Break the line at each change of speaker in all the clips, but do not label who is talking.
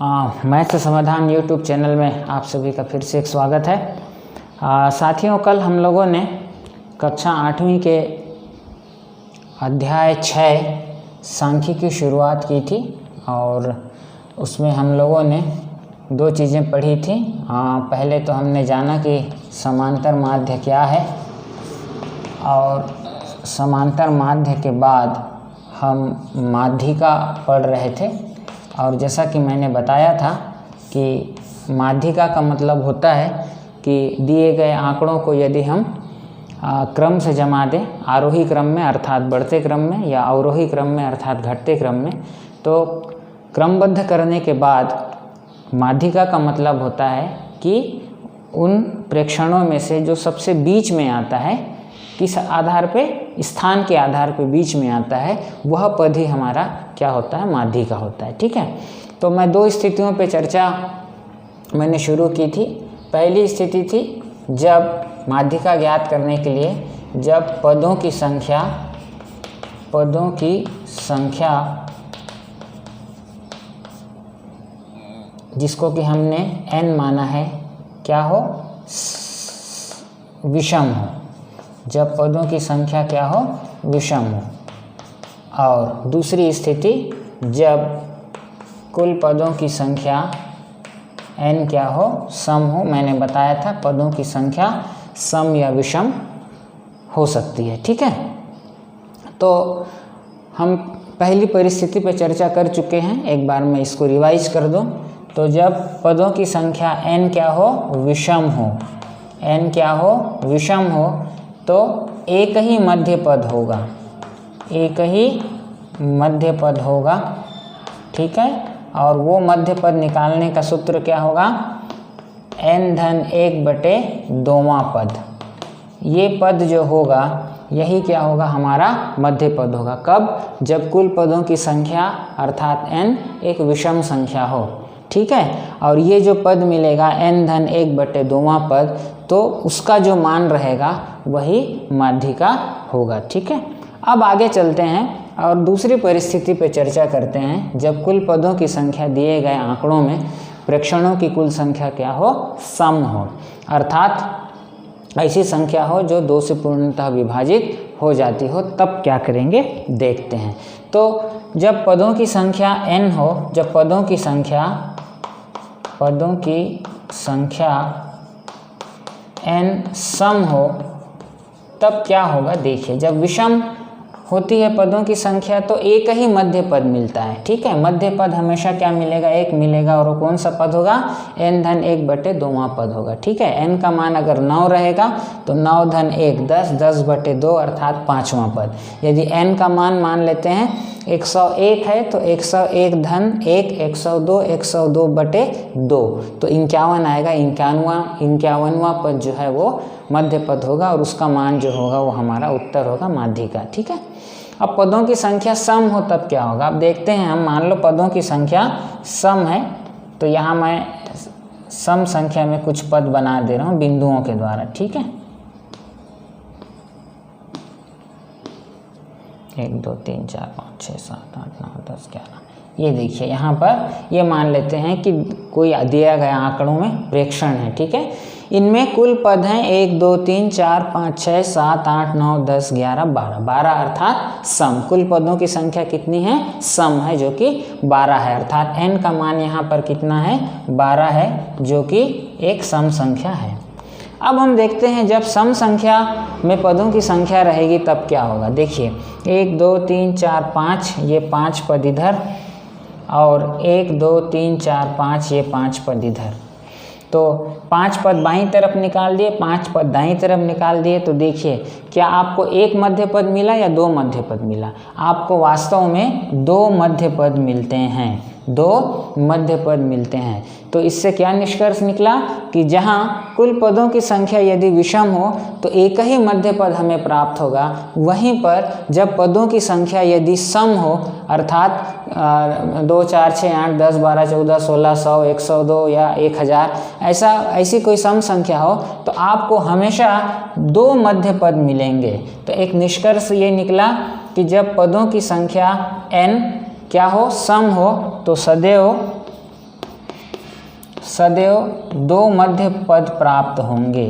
Math से समाधान YouTube channel में आप सभी का फिर से एक स्वागत है। साथियों, कल हम लोगों ने कक्षा 8वीं के अध्याय 6 सांख्यिकी की शुरुआत की थी और उसमें हम लोगों ने दो चीज़ें पढ़ी थी। पहले तो हमने जाना कि समांतर माध्य क्या है और समांतर माध्य के बाद हम माध्यिका पढ़ रहे थे। और जैसा कि मैंने बताया था कि माध्यिका का मतलब होता है कि दिए गए आंकड़ों को यदि हम क्रम से जमा दें, आरोही क्रम में अर्थात बढ़ते क्रम में या अवरोही क्रम में अर्थात घटते क्रम में, तो क्रमबद्ध करने के बाद माध्यिका का मतलब होता है कि उन प्रेक्षणों में से जो सबसे बीच में आता है, किस आधार पे, स्थान के आधार पे बीच में आता है, वह पद ही हमारा क्या होता है, माध्यिका होता है। ठीक है, तो मैं दो स्थितियों पे चर्चा मैंने शुरू की थी। पहली स्थिति थी जब माध्यिका ज्ञात करने के लिए जब पदों की संख्या जिसको कि हमने n माना है क्या हो, विषम हो। जब पदों की संख्या क्या हो, विषम हो। और दूसरी स्थिति जब कुल पदों की संख्या n क्या हो, सम हो। मैंने बताया था पदों की संख्या सम या विषम हो सकती है। ठीक है, तो हम पहली परिस्थिति पर चर्चा कर चुके हैं। एक बार मैं इसको रिवाइज कर दूं। तो जब पदों की संख्या n क्या हो, विषम हो, n क्या हो, विषम हो, तो एक ही मध्य पद होगा, एक ही मध्य पद होगा। ठीक है, और वो मध्य पद निकालने का सूत्र क्या होगा, n/1/2वां पद। ये पद जो होगा यही क्या होगा, हमारा मध्य पद होगा। कब? जब कुल पदों की संख्या अर्थात n एक विषम संख्या हो। ठीक है, और ये जो पद मिलेगा n/1/2वां पद, तो उसका जो मान रहेगा वही माध्यिका होगा। ठीक है, अब आगे चलते हैं और दूसरी परिस्थिति पर चर्चा करते हैं। जब कुल पदों की संख्या दिए गए आंकड़ों में प्रेक्षणों की कुल संख्या क्या हो, सम हो, अर्थात ऐसी संख्या हो जो 2 से पूर्णतः विभाजित हो जाती हो, तब क्या करेंगे देखते हैं। तो जब पदों की संख्या n हो, जब पदों की संख्या n सम हो, तब क्या होगा देखिए। जब विषम होती है पदों की संख्या तो एक ही मध्य पद मिलता है। ठीक है, मध्य पद हमेशा क्या मिलेगा, एक मिलेगा, और वो कौन सा पद होगा, n/1/2वां पद होगा। ठीक है, n का मान अगर 9 रहेगा तो 9/1 10, 10/2 अर्थात 5वां पद। यदि n का मान लेते हैं 101 है तो 101/1 102 102/2, तो 51 आएगा। 51वां पद जो है वो मध्य पद होगा और उसका मान जो होगा वो हमारा उत्तर होगा, माध्यिका। ठीक है, अब पदों की संख्या सम हो तब क्या होगा, अब देखते हैं हम। मान लो पदों की संख्या सम है, तो यहाँ मैं सम संख्या में कुछ पद बना दे रहा हूँ बिंदुओं के द्वारा। ठीक है, 1 2 3 4 5 6 7 8 9 10 11। ये देखिए यहाँ पर ये मान लेते हैं कि कोई दिया गया आंकड़ों में प्रेक्षण है। ठीक है, इनमें कुल पद हैं 1 2 3 4 5 6 7 8 9 10 11 12। 12 अर्थात सम। कुल पदों की संख्या कितनी है, सम है, जो कि 12 है। अर्थात n का मान यहाँ पर कितना है, 12 है, जो कि एक सम संख्या है। अब हम देखते हैं जब सम संख्या में पदों की संख्या रहेगी तब क्या होगा। देखिए 1 2 3 4 5, ये 5 पद इधर, और 1 2 3 4 5, ये 5 पद इधर। तो 5 पद बाईं तरफ निकाल दिए, 5 पद दाईं तरफ निकाल दिए, तो देखिए क्या आपको एक मध्य पद मिला या 2 मध्य पद मिला। आपको वास्तव में 2 मध्य पद मिलते हैं, 2 मध्य पद मिलते हैं। तो इससे क्या निष्कर्ष निकला कि जहाँ कुल पदों की संख्या यदि विषम हो तो एक ही मध्य पद हमें प्राप्त होगा। वहीं पर जब पदों की संख्या यदि सम हो, अर्थात 2 4 6 8 10 12 14 16 100 102 या 1000, ऐसी कोई सम संख्या हो, तो आपको हमेशा 2 मध्य पद मिलेंगे। तो एक निष्कर्ष ये निकला कि जब पदों की संख्या n क्या हो, सम हो, तो सदैव सदैव दो मध्य पद प्राप्त होंगे,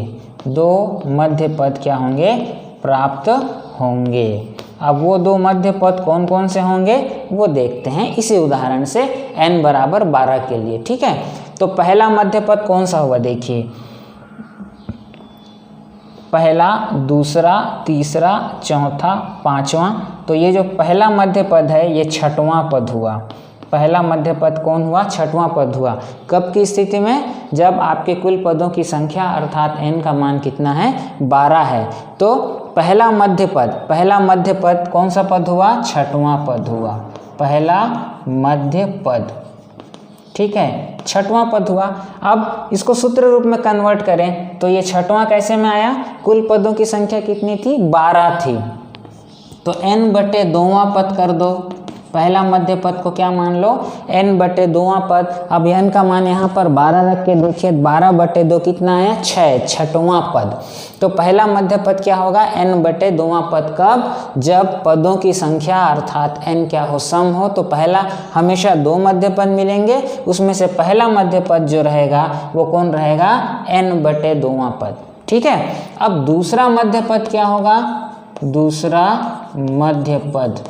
दो मध्य पद क्या होंगे, प्राप्त होंगे। अब वो दो मध्य पद कौन कौन से होंगे वो देखते हैं इसी उदाहरण से n बराबर 12 के लिए, ठीक है। तो पहला मध्य पद कौन सा हुआ, देखिए पहला, दूसरा, तीसरा, चौथा, पांचवा। तो ये जो पहला मध्य पद है ये छठवां पद हुआ। पहला मध्य पद कौन हुआ, छठवां पद हुआ। कब की स्थिति में, जब आपके कुल पदों की संख्या अर्थात n का मान कितना है, 12 है। तो पहला मध्य पद कौन सा पद हुआ, छठवां पद हुआ, पहला मध्य पद, ठीक है, छठवां पद हुआ। अब इसको सूत्र रूप में कन्वर्ट करें तो ये छठवां कैसे में आया, कुल पदों की संख्या कितनी थी, 12 थी। तो n बटे 2वां पद कर दो, पहला मध्य पद को क्या मान लो, n बटे 2वां पद। अब n का मान यहाँ पर 12 रख के देखिए, 12 बटे 2 कितना आया, 6, छठवां पद। तो पहला मध्य पद क्या होगा, n बटे 2वां पद। कब, जब पदों की संख्या अर्थात n क्या हो, सम हो। तो पहला हमेशा दो मध्य पद मिलेंगे, उसमें से पहला मध्य पद जो रहेगा वो कौन रहेगा, n बटे 2वां पद, ठीक है। अब दूसरा मध्य पद क्या होगा, दूसरा मध्य पद,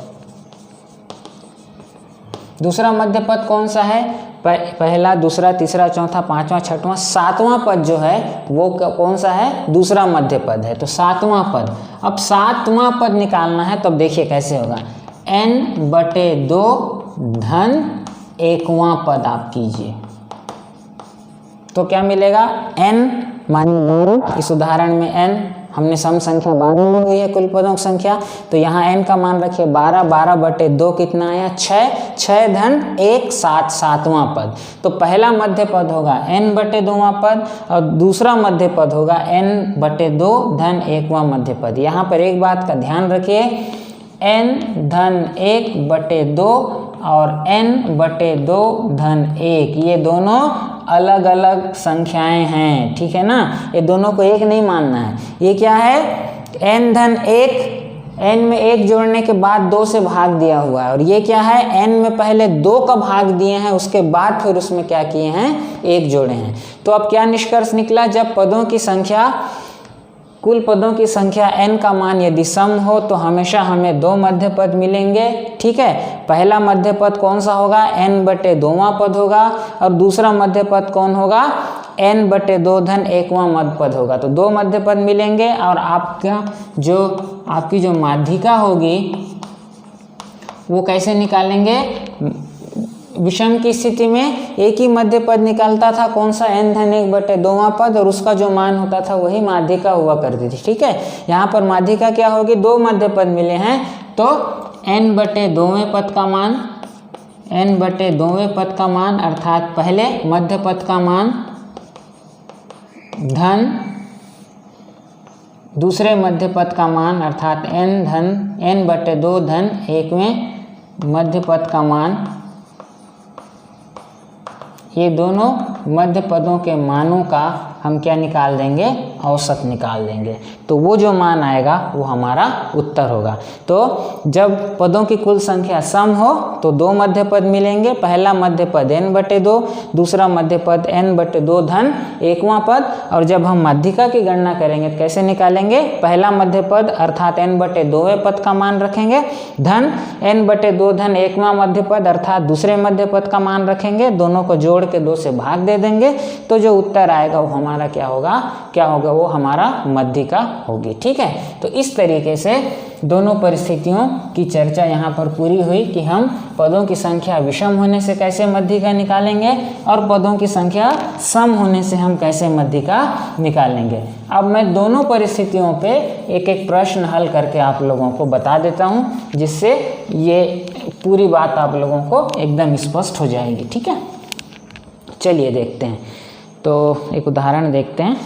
दूसरा मध्य पद कौन सा है, पहला, दूसरा, तीसरा, चौथा, पांचवा, छठवां, सातवां पद जो है वो कौन सा है, दूसरा मध्य पद है। तो सातवां पद, अब सातवां पद निकालना है। तो अब देखिए कैसे होगा, n बटे 2 धन 1वां पद आप कीजिए। तो क्या मिलेगा, n मानिए इस उदाहरण में n हमने सम संख्या 12 ली हुई है, कुल पदों की संख्या। तो यहाँ n का मान रखिए 12, 12 बटे 2 कितना आया, 6, 6 धन 1, 7, सातवां पद। तो पहला मध्य पद होगा n बटे 2वां पद और दूसरा मध्य पद होगा n बटे 2 धन 1वां मध्य पद। यहाँ पर एक बात का ध्यान रखिए, n धन 1 बटे 2 और n बटे 2 धन 1 ये दोनों अलग अलग संख्याएं हैं, ठीक है ना। ये दोनों को एक नहीं मानना है। ये क्या है, n धन 1, n में 1 जोड़ने के बाद 2 से भाग दिया हुआ है, और ये क्या है, n में पहले 2 का भाग दिए हैं, उसके बाद फिर उसमें क्या किए हैं, 1 जोड़े हैं। तो अब क्या निष्कर्ष निकला, जब पदों की संख्या, कुल पदों की संख्या n का मान यदि सम हो तो हमेशा हमें दो मध्य पद मिलेंगे, ठीक है। पहला मध्य पद कौन सा होगा, n बटे 2वां पद होगा, और दूसरा मध्य पद कौन होगा, n बटे 2 धन 1वां मध्य पद होगा। तो दो मध्य पद मिलेंगे, और आपकी जो माध्यिका होगी वो कैसे निकालेंगे, विषम की स्थिति में एक ही मध्य पद निकलता था, कौन सा, n धन 1 बटे 2वां पद, और उसका जो मान होता था वही माध्यिका हुआ करती थी, ठीक है। यहाँ पर माध्यिका क्या होगी, दो मध्य पद मिले हैं, तो n बटे 2वें पद का मान, n बटे 2वें पद का मान अर्थात पहले मध्य पद का मान धन दूसरे मध्य पद का मान अर्थात n बटे 2 धन 1वें मध्य पद का मान, ये दोनों मध्य पदों के मानों का हम क्या निकाल देंगे, औसत निकाल देंगे। तो वो जो मान आएगा वो हमारा उत्तर होगा। तो जब पदों की कुल संख्या सम हो तो दो मध्य पद मिलेंगे, पहला मध्य पद n बटे 2, दूसरा मध्य पद n बटे 2 धन 1वां पद। और जब हम माध्यिका की गणना करेंगे तो कैसे निकालेंगे, पहला मध्य पद अर्थात n बटे 2वें पद का मान रखेंगे, धन n बटे 2 धन 1वां मध्य पद अर्थात दूसरे मध्य पद का मान रखेंगे, दोनों को जोड़ के 2 से भाग दे देंगे। तो जो उत्तर आएगा वो हमारा क्या होगा, वो हमारा माध्यिका होगी, ठीक है। तो इस तरीके से दोनों परिस्थितियों की चर्चा यहाँ पर पूरी हुई कि हम पदों की संख्या विषम होने से कैसे माध्यिका निकालेंगे और पदों की संख्या सम होने से हम कैसे माध्यिका निकालेंगे। अब मैं दोनों परिस्थितियों पे एक एक प्रश्न हल करके आप लोगों को बता देता हूँ, जिससे ये पूरी बात आप लोगों को एकदम स्पष्ट हो जाएगी, ठीक है। चलिए देखते हैं, तो एक उदाहरण देखते हैं।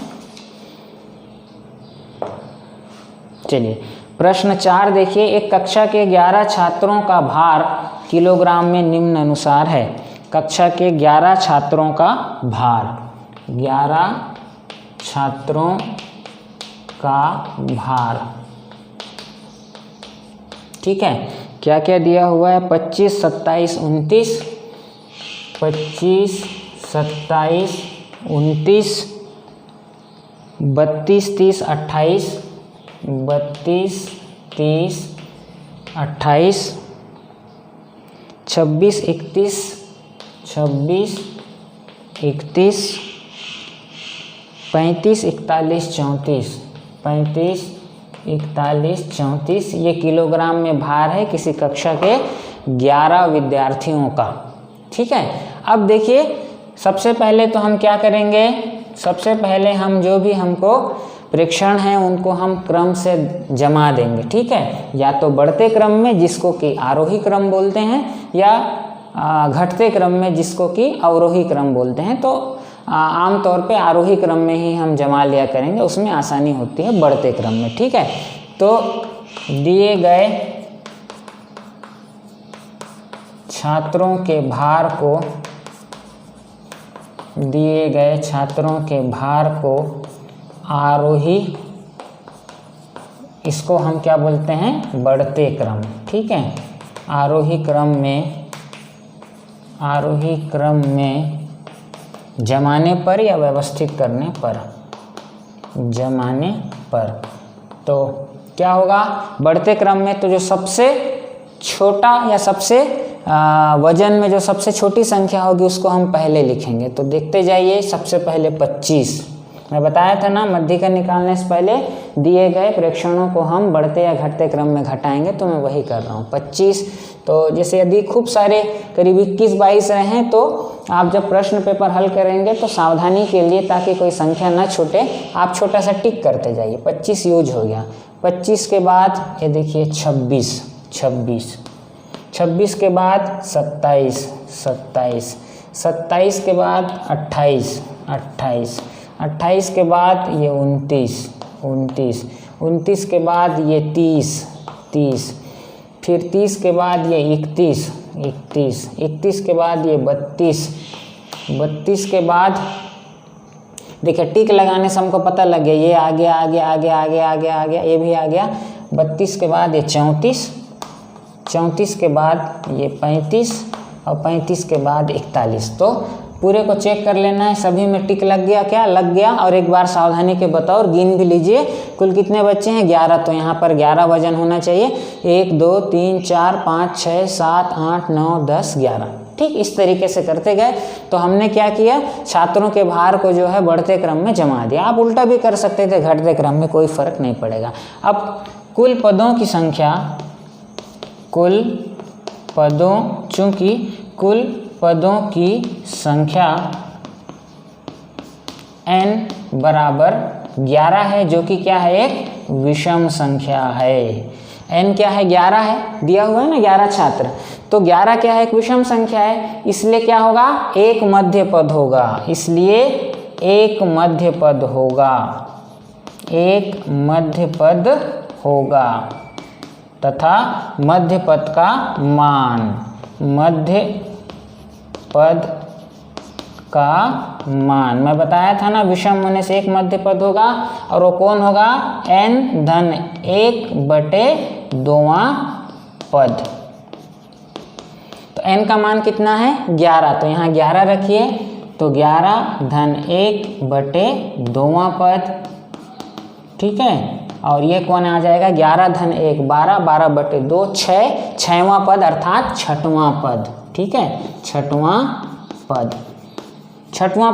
चलिए प्रश्न 4 देखिए, एक कक्षा के 11 छात्रों का भार किलोग्राम में निम्न अनुसार है। कक्षा के 11 छात्रों का भार, 11 छात्रों का भार, ठीक है। क्या क्या दिया हुआ है, 25, 27, 29, 25, 27, 29, 32, 30, 28, 32, 30, 28, 26, 31, 26, 31, 35, 41, 34, 35, 41, 34। ये किलोग्राम में भार है किसी कक्षा के 11 विद्यार्थियों का। ठीक है, अब देखिए सबसे पहले तो हम क्या करेंगे, सबसे पहले हम जो भी हमको प्रेक्षण हैं उनको हम क्रम से जमा देंगे। ठीक है, या तो बढ़ते क्रम में जिसको कि आरोही क्रम बोलते हैं, या घटते क्रम में जिसको कि अवरोही क्रम बोलते हैं। तो आम तौर पे आरोही क्रम में ही हम जमा लिया करेंगे, उसमें आसानी होती है बढ़ते क्रम में। ठीक है, तो दिए गए छात्रों के भार को, दिए गए छात्रों के भार को आरोही, इसको हम क्या बोलते हैं, बढ़ते क्रम। ठीक है, आरोही क्रम में जमाने पर या व्यवस्थित करने पर, जमाने पर तो क्या होगा, बढ़ते क्रम में तो जो सबसे छोटा या सबसे वजन में जो सबसे छोटी संख्या होगी उसको हम पहले लिखेंगे। तो देखते जाइए, सबसे पहले 25, मैं बताया था ना मध्यिका निकालने से पहले दिए गए प्रेक्षणों को हम बढ़ते या घटते क्रम में घटाएंगे, तो मैं वही कर रहा हूँ 25। तो जैसे यदि खूब सारे करीब 21-22 रहे हैं तो आप जब प्रश्न पेपर हल करेंगे तो सावधानी के लिए, ताकि कोई संख्या न छूटे, आप छोटा सा टिक करते जाइए। 25 यूज हो गया। 25 के बाद ये देखिए 26, 26 के बाद 27, 27 के बाद 28, 28 के बाद ये 29 के बाद ये 30, फिर 30 के बाद ये 31 के बाद ये 32 के बाद देखिए टिक लगाने से हमको पता लग गया, ये आ गया, ये भी आ गया। 32 के बाद ये 34 के बाद ये 35 और 35 के बाद 41। तो पूरे को चेक कर लेना है, सभी में टिक लग गया, क्या लग गया। और एक बार सावधानी के बताओ और गिन भी लीजिए कुल कितने बच्चे हैं, 11। तो यहाँ पर 11 वजन होना चाहिए, 1 2 3 4 5 6 7 8 9 10 11। ठीक, इस तरीके से करते गए तो हमने क्या किया, छात्रों के भार को जो है बढ़ते क्रम में जमा दिया। आप उल्टा भी कर सकते थे, घटते क्रम में कोई फर्क नहीं पड़ेगा। अब कुल पदों की संख्या, चूंकि कुल पदों की संख्या n बराबर 11 है, जो कि क्या है, एक विषम संख्या है। n क्या है, 11 है, दिया हुआ है ना 11 छात्र, तो 11 क्या है, एक विषम संख्या है, इसलिए क्या होगा, एक मध्य पद होगा। इसलिए एक मध्य पद होगा, तथा मध्य पद का मान, मैं बताया था ना, विषम होने से एक मध्य पद होगा, और वो कौन होगा, n/1/2 पद। तो n का मान कितना है, 11, तो यहाँ 11 रखिए, तो 11/1/2 पद। ठीक है, और ये कौन आ जाएगा, 11/1 12, 12/2 6वां पद, अर्थात छठवां पद। ठीक है, छठवां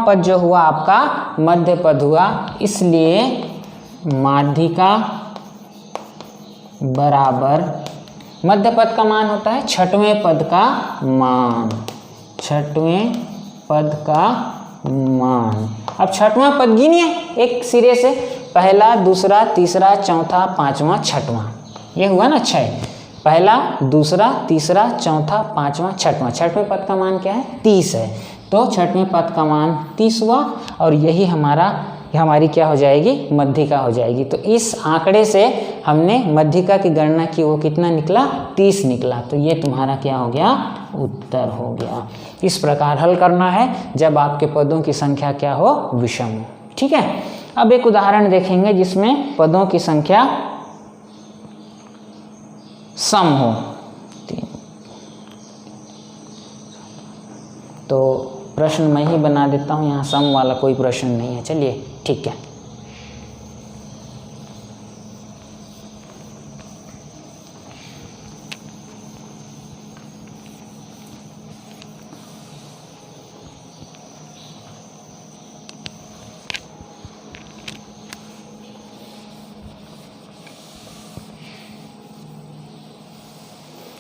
पद जो हुआ आपका मध्य पद हुआ, इसलिए माध्यिका बराबर मध्य पद का मान होता है छठवें पद का मान, अब छठवां पद गिनिए एक सिरे से, पहला, दूसरा, तीसरा, चौथा, पांचवा, छठवां, ये हुआ ना 6। पहला, दूसरा, तीसरा, चौथा, पांचवा, छठवां, छठवें पद का मान क्या है, 30 है। तो छठवें पद का मान 30 हुआ, और यही हमारी क्या हो जाएगी, मध्यिका हो जाएगी। तो इस आंकड़े से हमने मध्यिका की गणना की, वो कितना निकला, 30 निकला। तो ये तुम्हारा क्या हो गया, उत्तर हो गया। इस प्रकार हल करना है जब आपके पदों की संख्या क्या हो, विषम हो। ठीक है, अब एक उदाहरण देखेंगे जिसमें पदों की संख्या सम हो। तो प्रश्न प्रश्न मैं ही बना देता हूँ, यहाँ सम वाला कोई प्रश्न नहीं है। चलिए ठीक है।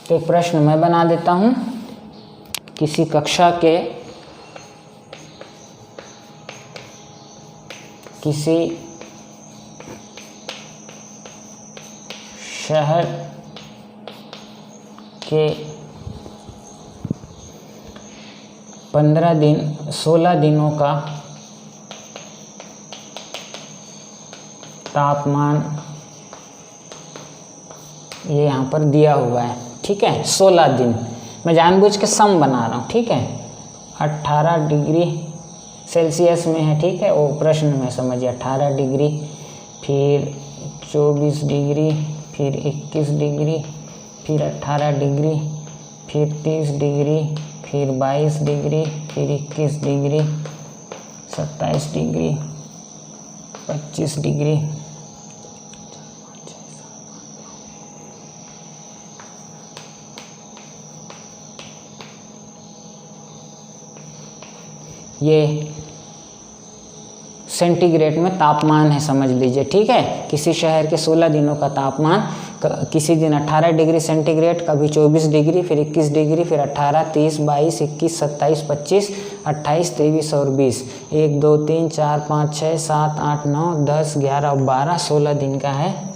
तो एक प्रश्न मैं बना देता हूँ। किसी कक्षा के किसी शहर के 16 दिनों का तापमान ये यहाँ पर दिया हुआ है, ठीक है। 16 दिन, मैं जानबूझ के सम बना रहा हूँ, ठीक है। 18 डिग्री सेल्सियस में है, ठीक है, वो प्रश्न में समझिए। 18 डिग्री, फिर 24 डिग्री, फिर 21 डिग्री, फिर 18 डिग्री, फिर 30 डिग्री, फिर 22 डिग्री, फिर 21 डिग्री, 27 डिग्री, 25 डिग्री, ये सेंटीग्रेड में तापमान है, समझ लीजिए, ठीक है। किसी शहर के 16 दिनों का तापमान, किसी दिन 18 डिग्री सेंटीग्रेड, कभी 24 डिग्री, फिर 21 डिग्री, फिर 18, 30, 22, 21, 27, 25, 28, 23 और 20। 1, 2, 3, 4, 5, 6, 7, 8, 9, 10, 11 और 12, 16 दिन का है।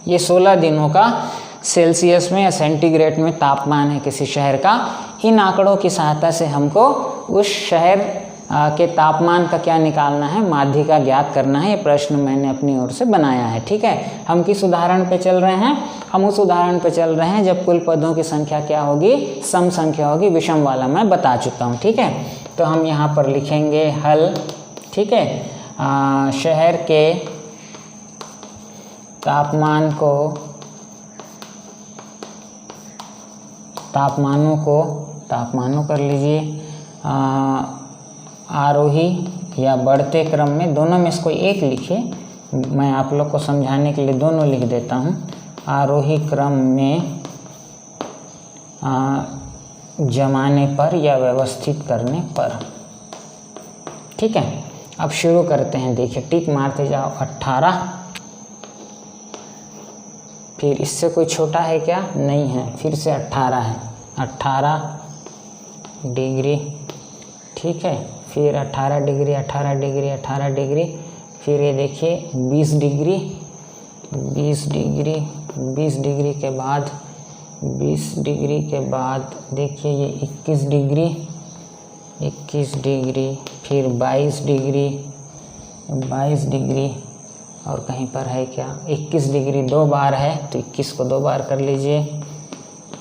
ये 16 दिनों का सेल्सियस में या सेंटीग्रेड में तापमान है किसी शहर का। इन आंकड़ों की सहायता से हमको उस शहर के तापमान का क्या निकालना है, माध्यिका ज्ञात करना है। ये प्रश्न मैंने अपनी ओर से बनाया है, ठीक है। हम किस उदाहरण पे चल रहे हैं? हम उस उदाहरण पे चल रहे हैं जब कुल पदों की संख्या क्या होगी, सम संख्या होगी। विषम वाला मैं बता चुका हूँ, ठीक है। तो हम यहाँ पर लिखेंगे हल, ठीक है। शहर के तापमानों कर लीजिए आरोही या बढ़ते क्रम में, दोनों में से कोई एक लिखिए, मैं आप लोग को समझाने के लिए दोनों लिख देता हूँ। आरोही क्रम में जमाने पर या व्यवस्थित करने पर, ठीक है। अब शुरू करते हैं, देखिए टिक मारते जाओ। 18, फिर इससे कोई छोटा है क्या? नहीं है, फिर से 18 है। 18 डिग्री, ठीक है। फिर 18 डिग्री, 18 डिग्री, 18 डिग्री, फिर ये देखिए 20 डिग्री, 20 डिग्री, 20 डिग्री के बाद 20 डिग्री के बाद देखिए ये 21 डिग्री, 21 डिग्री, फिर 22 डिग्री, 22 डिग्री, और कहीं पर है क्या? 21 डिग्री 2 बार है, तो 21 को 2 बार कर लीजिए,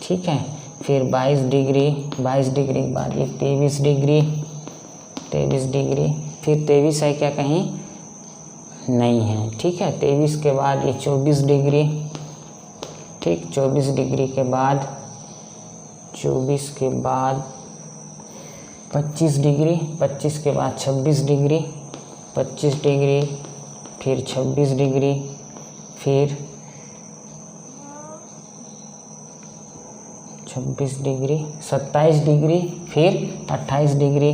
ठीक है। फिर 22 डिग्री, 22 डिग्री के बाद ये 23 डिग्री, 23 डिग्री, फिर 23 है क्या कहीं? नहीं है, ठीक है। 23 के बाद ये 24 डिग्री, ठीक। 24 डिग्री के बाद 24 के बाद 25 डिग्री, 25 के बाद 26 डिग्री, 25 डिग्री, फिर 26 डिग्री, फिर 26 डिग्री, 27 डिग्री, फिर 28 डिग्री,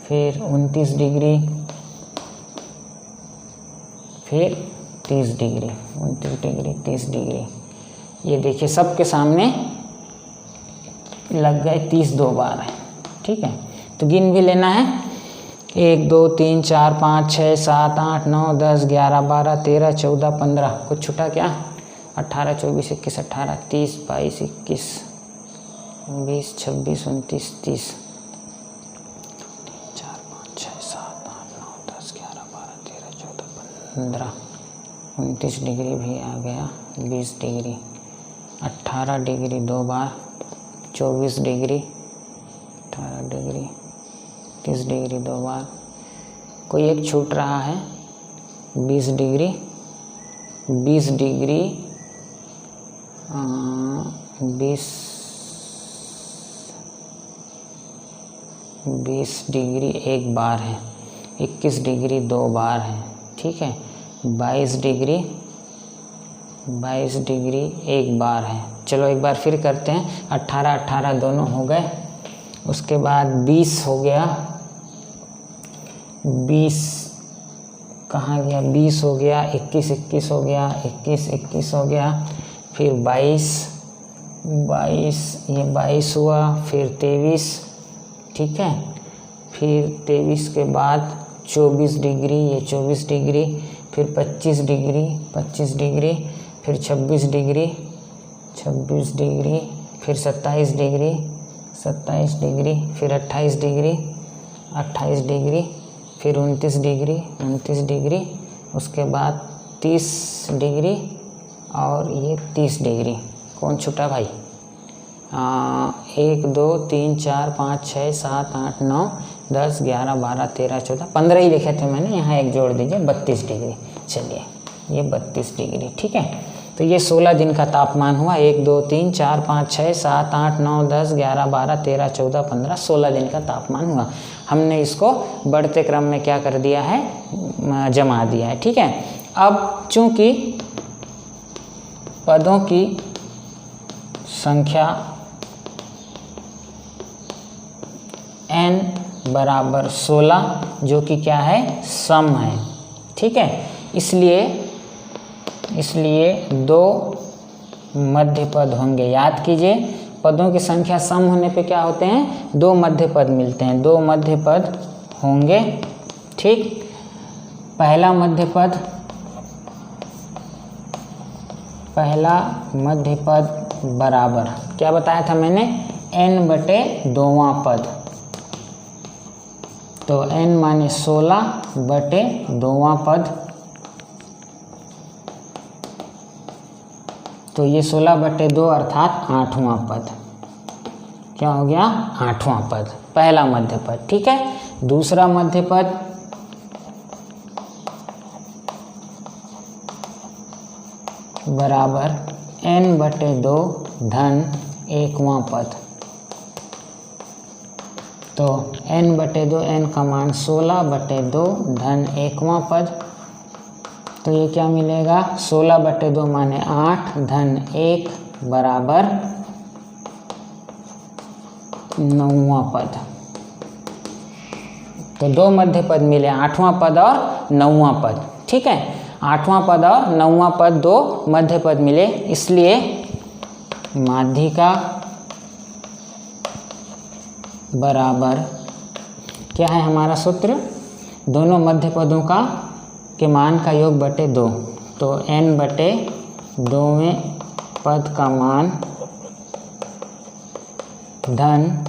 फिर 29 डिग्री, फिर 30 डिग्री, 29 डिग्री, 30 डिग्री। ये देखिए सबके सामने लग गए 30 2 बार है, ठीक है। तो गिन भी लेना है। 1 2 3 4 5 6 7 8 9 10 11 12 13 14 15, कुछ छूटा क्या? 18 24 21 18 30 22 21 20 26 29 30, 4 5 6 7 8 9 10 11 12 13 14 15 29 डिग्री भी आ गया, 20 डिग्री, 18 डिग्री 2 बार, 24 डिग्री, 18 डिग्री, 30 डिग्री 2 बार, कोई एक छूट रहा है 20 डिग्री, 20 डिग्री 20 डिग्री एक बार है, 21 डिग्री 2 बार है, ठीक है। 22 डिग्री एक बार है। चलो एक बार फिर करते हैं, 18 18 दोनों हो गए, उसके बाद 20 हो गया, 20 कहाँ गया, 20 हो गया, 21 21 हो गया, 21 21 हो गया, फिर 22 ये 22 हुआ, फिर 23, ठीक है, फिर 23 के बाद 24 डिग्री, ये 24 डिग्री, फिर 25 डिग्री, फिर 26 डिग्री, फिर 27 डिग्री, फिर 28 डिग्री, फिर 29 डिग्री, उसके बाद 30 डिग्री और ये 30 डिग्री। कौन छूटा भाई? 1 2 3 4 5 6 7 8 9 10 11 12 13 14 15 ही लिखे थे मैंने, यहाँ एक जोड़ दीजिए 32 डिग्री। चलिए ये 32 डिग्री, ठीक है। तो ये 16 दिन का तापमान हुआ। 1 2 3 4 5 6 7 8 9 10 11 12 13 14 15 16 दिन का तापमान हुआ। हमने इसको बढ़ते क्रम में क्या कर दिया है, जमा दिया है, ठीक है। अब चूंकि पदों की संख्या n बराबर 16 जो कि क्या है, सम है, ठीक है। इसलिए 2 मध्य पद होंगे। याद कीजिए, पदों की संख्या सम होने पे क्या होते हैं, 2 मध्य पद मिलते हैं, 2 मध्य पद होंगे, ठीक। पहला मध्य पद बराबर क्या बताया था मैंने, n बटे 2वां पद, तो n माने 16 बटे 2वां पद, तो ये 16 बटे 2 अर्थात 8वां पद। क्या हो गया, 8वां पद, पहला मध्य पद, ठीक है। दूसरा मध्य पद बराबर n बटे 2 धन 1वां पद, तो n बटे 2, n का मान 16 बटे 2 धन 1वां पद, तो ये क्या मिलेगा, 16 बटे 2 माने 8 धन 1 बराबर 9वां पद। तो 2 मध्य पद मिले, 8वां पद और 9वां पद, ठीक है। 8वां पद और 9वां पद 2 मध्य पद मिले, इसलिए माध्यिका बराबर क्या है हमारा सूत्र, दोनों मध्य पदों का के मान का योग बटे 2, तो n बटे 2वें पद का मान धन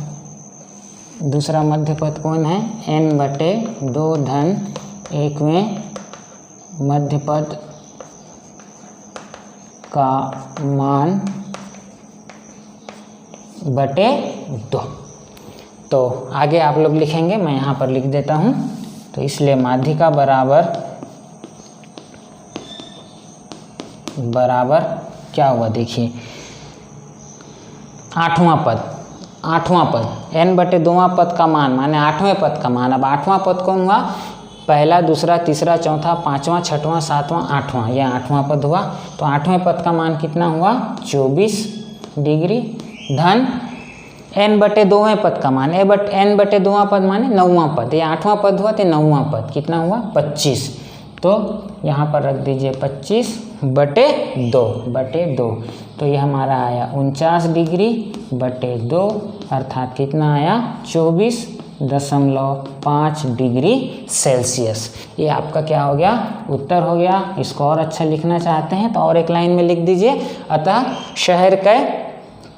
दूसरा मध्य पद कौन है, n बटे 2 धन 1वें मध्य पद का मान बटे 2। तो आगे आप लोग लिखेंगे, मैं यहाँ पर लिख देता हूँ। तो इसलिए माध्यिका बराबर क्या हुआ, देखिए 8वां पद n बटे 2वां पद का मान माने 8वें पद का मान। अब 8वां पद कौन हुआ, पहला दूसरा तीसरा चौथा पांचवा छठवां सातवां आठवां, यह 8वां पद हुआ। तो 8वें पद का मान कितना हुआ, 24 डिग्री धन n बटे 2वें पद का मान, n बटे 2वां पद माने 9वां पद, ये 8वां पद हुआ तो 9वां पद कितना हुआ, 25। तो यहाँ पर रख दीजिए 25 बटे 2, तो ये हमारा आया 49 डिग्री बटे 2 अर्थात कितना आया, 24.5 डिग्री सेल्सियस। ये आपका क्या हो गया, उत्तर हो गया। इसको और अच्छा लिखना चाहते हैं तो और एक लाइन में लिख दीजिए, अतः शहर के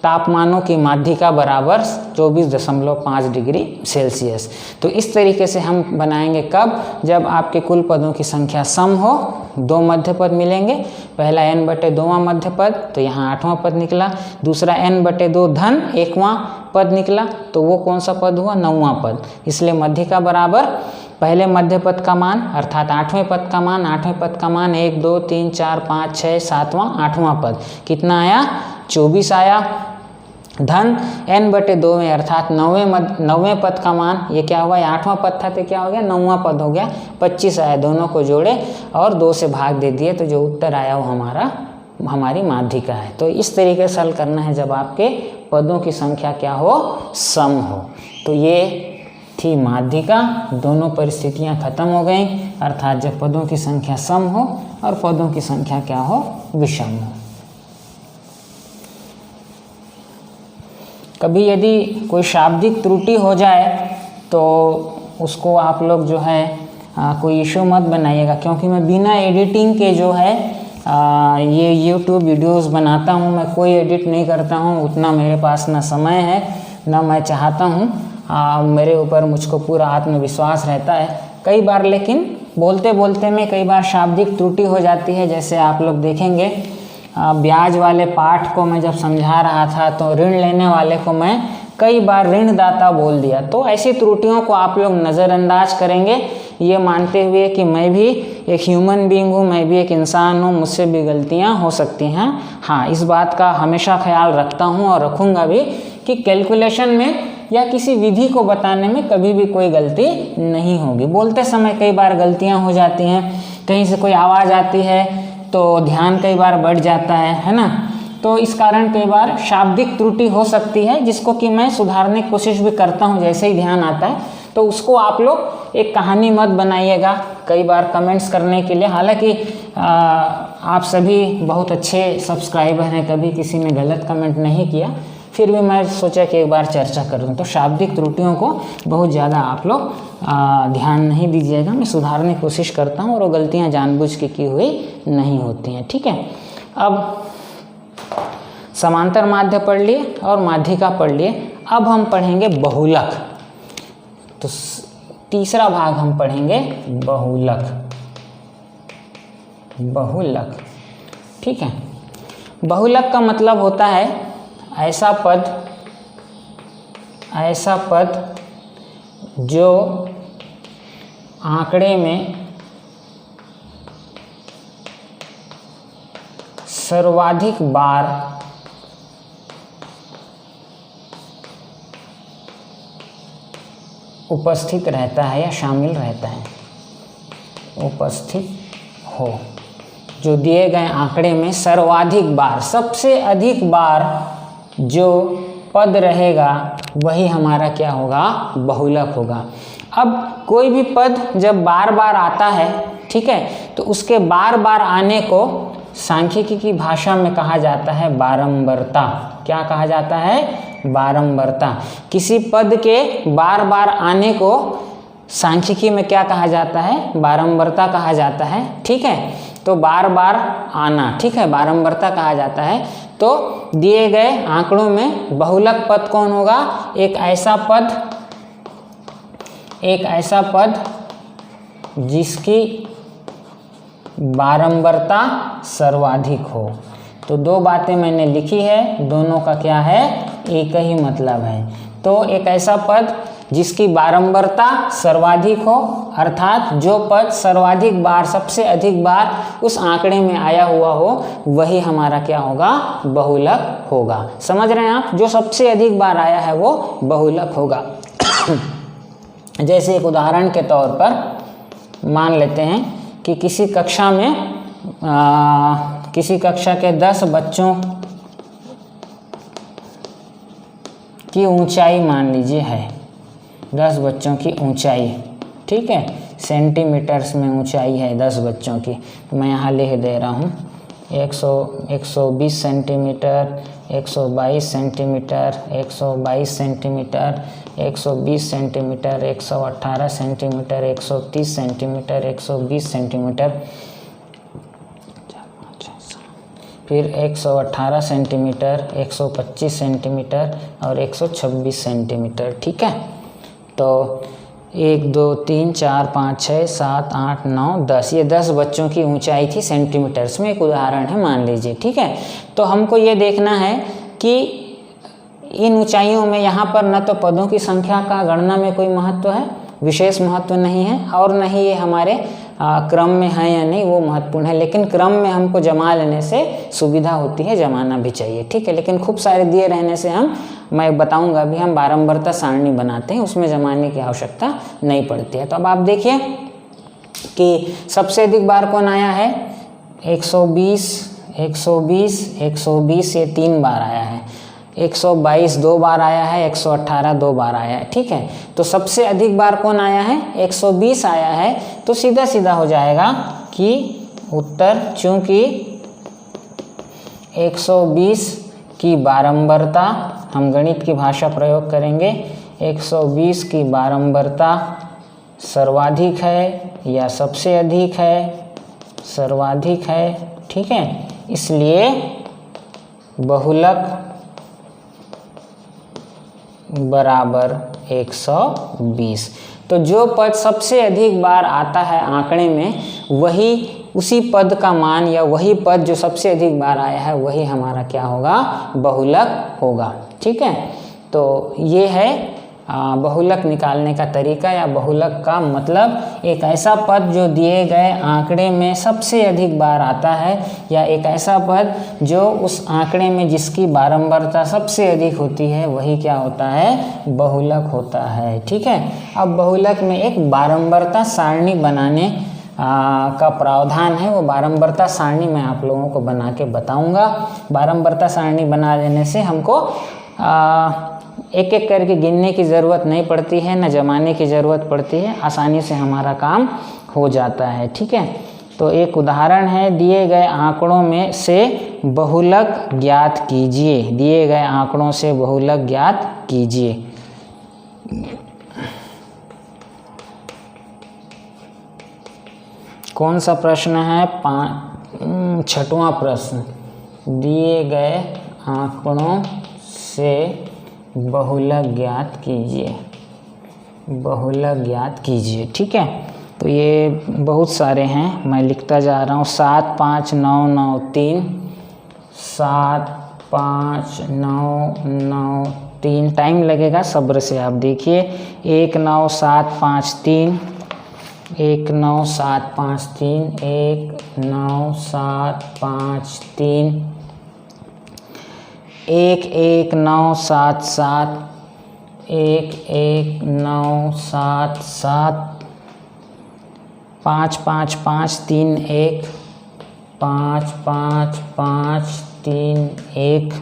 तापमानों की माध्यिका बराबर 24.5 डिग्री सेल्सियस। तो इस तरीके से हम बनाएंगे कब, जब आपके कुल पदों की संख्या सम हो, 2 मध्य पद मिलेंगे। पहला n/2वां मध्य पद, तो यहाँ 8वां पद निकला। दूसरा n/2 धन 1वां पद निकला, तो वो कौन सा पद हुआ, 9वां पद। इसलिए माध्यिका बराबर पहले मध्य पद का मान अर्थात 8वें पद का मान, 8वें पद का मान 1 2 3 4 5 6 7वां 8वां पद कितना आया, 24 आया। धन n/2 में अर्थात 9वें पद का मान, ये क्या हुआ, 8वां पद था तो क्या हो गया, 9वां पद हो गया, 25 आया। दोनों को जोड़े और 2 से भाग दे दिए, तो जो उत्तर आया वो हमारी माध्यिका है। तो इस तरीके से हल करना है जब आपके पदों की संख्या क्या हो, सम हो। तो ये थी माध्यिका। दोनों परिस्थितियां खत्म हो गई, अर्थात जब पदों की संख्या सम हो और पदों की संख्या क्या हो, विषम हो। कभी यदि कोई शाब्दिक त्रुटि हो जाए तो उसको आप लोग जो है कोई इशू मत बनाइएगा, क्योंकि मैं बिना एडिटिंग के जो है ये YouTube वीडियोस बनाता हूँ। मैं कोई एडिट नहीं करता हूँ, उतना मेरे पास ना समय है ना मैं चाहता हूँ। मेरे ऊपर मुझको पूरा आत्मविश्वास रहता है। कई बार लेकिन बोलते बोलते में कई बार शाब्दिक त्रुटि हो जाती है। जैसे आप लोग देखेंगे ब्याज वाले पाठ को मैं जब समझा रहा था तो ऋण लेने वाले को मैं कई बार ऋणदाता बोल दिया। तो ऐसी त्रुटियों को आप लोग नज़रअंदाज करेंगे, ये मानते हुए कि मैं भी एक ह्यूमन बीइंग हूँ, मैं भी एक इंसान हूँ, मुझसे भी गलतियाँ हो सकती हैं। हाँ, इस बात का हमेशा ख्याल रखता हूँ और रखूँगा भी कि कैलकुलेशन में या किसी विधि को बताने में कभी भी कोई गलती नहीं होगी। बोलते समय कई बार गलतियाँ हो जाती हैं, कहीं से कोई आवाज़ आती है तो ध्यान कई बार बढ़ जाता है ना। तो इस कारण कई बार शाब्दिक त्रुटि हो सकती है, जिसको कि मैं सुधारने की कोशिश भी करता हूँ जैसे ही ध्यान आता है। तो उसको आप लोग एक कहानी मत बनाइएगा कई बार कमेंट्स करने के लिए। हालांकि आप सभी बहुत अच्छे सब्सक्राइबर हैं, कभी किसी ने गलत कमेंट नहीं किया, फिर भी मैं सोचा कि एक बार चर्चा करूं। तो शाब्दिक त्रुटियों को बहुत ज़्यादा आप लोग ध्यान नहीं दीजिएगा। मैं सुधारने की कोशिश करता हूं और वो गलतियां जानबूझ के की हुई नहीं होती हैं, ठीक है। अब समांतर माध्य पढ़ लिए और माध्यिका पढ़ लिए। अब हम पढ़ेंगे बहुलक। तो तीसरा भाग हम पढ़ेंगे बहुलक। बहुलक, ठीक है। बहुलक का मतलब होता है ऐसा पद जो आंकड़े में सर्वाधिक बार उपस्थित रहता है या शामिल रहता है, उपस्थित हो। जो दिए गए आंकड़े में सर्वाधिक बार, सबसे अधिक बार जो पद रहेगा वही हमारा क्या होगा, बहुलक होगा। अब कोई भी पद जब बार बार आता है, ठीक है, तो उसके बार बार आने को सांख्यिकी की भाषा में कहा जाता है बारंबारता। क्या कहा जाता है, बारंबारता। किसी पद के बार बार आने को सांख्यिकी में क्या कहा जाता है, बारंबारता कहा जाता है, ठीक है। तो बार बार आना, ठीक है, बारंबारता कहा जाता है। तो दिए गए आंकड़ों में बहुलक पद कौन होगा, एक ऐसा पद जिसकी बारंबारता सर्वाधिक हो। तो दो बातें मैंने लिखी है, दोनों का क्या है, एक ही मतलब है। तो एक ऐसा पद जिसकी बारंबारता सर्वाधिक हो, अर्थात जो पद सर्वाधिक बार, सबसे अधिक बार उस आंकड़े में आया हुआ हो, वही हमारा क्या होगा, बहुलक होगा। समझ रहे हैं आप, जो सबसे अधिक बार आया है वो बहुलक होगा। जैसे एक उदाहरण के तौर पर मान लेते हैं कि किसी कक्षा में किसी कक्षा के 10 बच्चों की ऊंचाई मान लीजिए है, 10 बच्चों की ऊंचाई, ठीक है, सेंटीमीटर्स में ऊंचाई है 10 बच्चों की। तो मैं यहाँ लिख दे रहा हूँ 120 centimetre, 122 centimetre, 122 centimetre, 120 centimetre, 118 centimetre, 130 centimetre, 120 centimetre, फिर 118 सेंटीमीटर, 125 सेंटीमीटर और 126 सेंटीमीटर। ठीक है, तो 1 2 3 4 5 6 7 8 9 10, ये 10 बच्चों की ऊंचाई थी सेंटीमीटर्स में। एक उदाहरण है, मान लीजिए। ठीक है, तो हमको ये देखना है कि इन ऊंचाइयों में यहाँ पर न तो पदों की संख्या का गणना में कोई महत्व है, विशेष महत्व नहीं है, और न ही ये हमारे क्रम में है या नहीं वो महत्वपूर्ण है, लेकिन क्रम में हमको जमा लेने से सुविधा होती है, जमाना भी चाहिए। ठीक है, लेकिन खूब सारे दिए रहने से मैं बताऊंगा अभी, हम बारंबारता सारणी बनाते हैं, उसमें जमाने की आवश्यकता नहीं पड़ती है। तो अब आप देखिए कि सबसे अधिक बार कौन आया है, 120, 120, 120 ये 3 बार आया है, 122 2 बार आया है, 118 2 बार आया है। ठीक है, तो सबसे अधिक बार कौन आया है, 120 आया है। तो सीधा सीधा हो जाएगा कि उत्तर, चूंकि 120 की बारंबारता, हम गणित की भाषा प्रयोग करेंगे, 120 की बारंबारता सर्वाधिक है या सबसे अधिक है, सर्वाधिक है। ठीक है, इसलिए बहुलक बराबर 120। तो जो पद सबसे अधिक बार आता है आंकड़े में, वही उसी पद का मान या वही पद जो सबसे अधिक बार आया है वही हमारा क्या होगा, बहुलक होगा। ठीक है, तो ये है बहुलक निकालने का तरीका, या बहुलक का मतलब एक ऐसा पद जो दिए गए आंकड़े में सबसे अधिक बार आता है, या एक ऐसा पद जो उस आंकड़े में जिसकी बारंबारता सबसे अधिक होती है, वही क्या होता है, बहुलक होता है। ठीक है, अब बहुलक में एक बारंबारता सारणी बनाने का प्रावधान है, वो बारंबारता सारणी मैं आप लोगों को बना के बताऊंगा। बारंबारता सारणी बना देने से हमको एक एक करके गिनने की ज़रूरत नहीं पड़ती है, न जमाने की ज़रूरत पड़ती है, आसानी से हमारा काम हो जाता है। ठीक है, तो एक उदाहरण है, दिए गए आंकड़ों में से बहुलक ज्ञात कीजिए, दिए गए आंकड़ों से बहुलक ज्ञात कीजिए। कौन सा प्रश्न है, 6वां प्रश्न, दिए गए आंकड़ों से बहुलक ज्ञात कीजिए, बहुलक ज्ञात कीजिए। ठीक है, तो ये बहुत सारे हैं, मैं लिखता जा रहा हूँ। 7 5 9 9 3, 7 5 9 9 3, टाइम लगेगा, सब्र से आप देखिए। 1 9 7 5 3, 1 9 7 5 3, 1 9 7 5 3, 1 1 9 7 7, 1 1 9 7 7, 5 5 5 3 1, 5 5 5 3 1,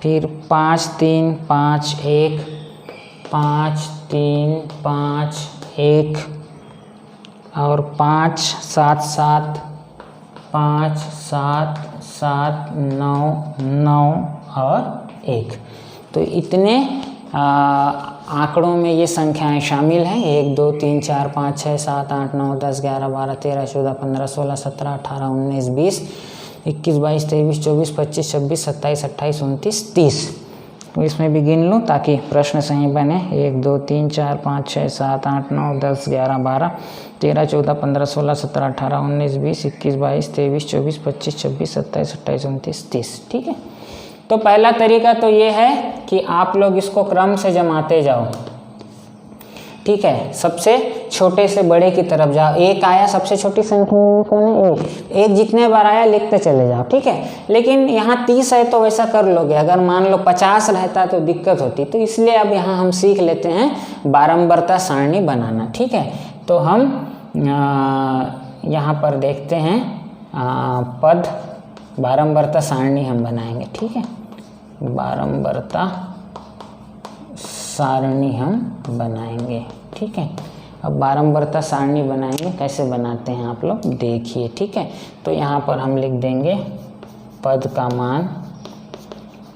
फिर 5 3 5 1, 5 3 5 1, और 5 7 7, 5 7 7 9 9 और 1। तो इतने आंकड़ों में ये संख्याएं शामिल हैं। 1 2 3 4 5 6 7 8 9 10 11 12 13 14 15 16 17 18 19 20 21 22 23 24 25 26 27 28 29 30। इसमें भी गिन लूँ ताकि प्रश्न सही बने। 1 2 3 4 5 6 7 8 9 10 11 12 13 14 15 16 17 18 19 20 21 22 23 24 25 26 27 28 29 30। ठीक है, तो पहला तरीका तो ये है कि आप लोग इसको क्रम से जमाते जाओ। ठीक है, सबसे छोटे से बड़े की तरफ जाओ। 1 आया, सबसे छोटी संख्या कौन है, 1 जितने बार आया लिखते चले जाओ। ठीक है, लेकिन यहाँ 30 है तो वैसा कर लोगे, अगर मान लो 50 रहता तो दिक्कत होती। तो इसलिए अब यहाँ हम सीख लेते हैं बारंबारता सारणी बनाना। ठीक है, तो हम यहाँ पर देखते हैं पद बारंबारता सारणी हम बनाएंगे। ठीक है, बारंबारता सारणी हम बनाएंगे। ठीक है, अब बारंबारता सारणी बनाएंगे, कैसे बनाते हैं आप लोग देखिए। ठीक है, तो यहाँ पर हम लिख देंगे पद का मान।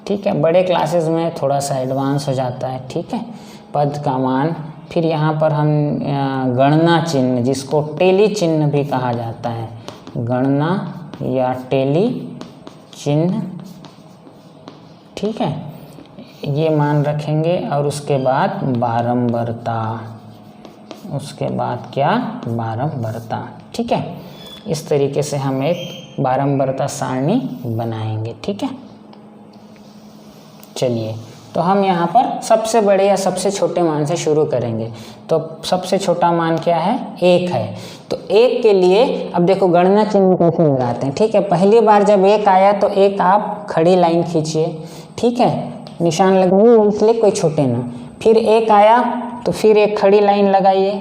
ठीक है, बड़े क्लासेस में थोड़ा सा एडवांस हो जाता है। ठीक है, पद का मान, फिर यहाँ पर हम गणना चिन्ह, जिसको टेली चिन्ह भी कहा जाता है, गणना या टेली चिन्ह, ठीक है, ये मान रखेंगे और उसके बाद बारंबारता, उसके बाद क्या, बारंबारता, ठीक है। इस तरीके से हम एक बारंबारता सारणी बनाएंगे, ठीक है। चलिए, तो हम यहाँ पर सबसे बड़े या सबसे छोटे मान से शुरू करेंगे। तो सबसे छोटा मान क्या है, 1 है। तो 1 के लिए अब देखो गणना चिन्ह कैसे लगाते हैं, ठीक है। पहली बार जब 1 आया तो एक आप खड़ी लाइन खींचिए, ठीक है, निशान लगाइए इसलिए कोई छूटे ना। फिर 1 आया तो फिर एक खड़ी लाइन लगाइए,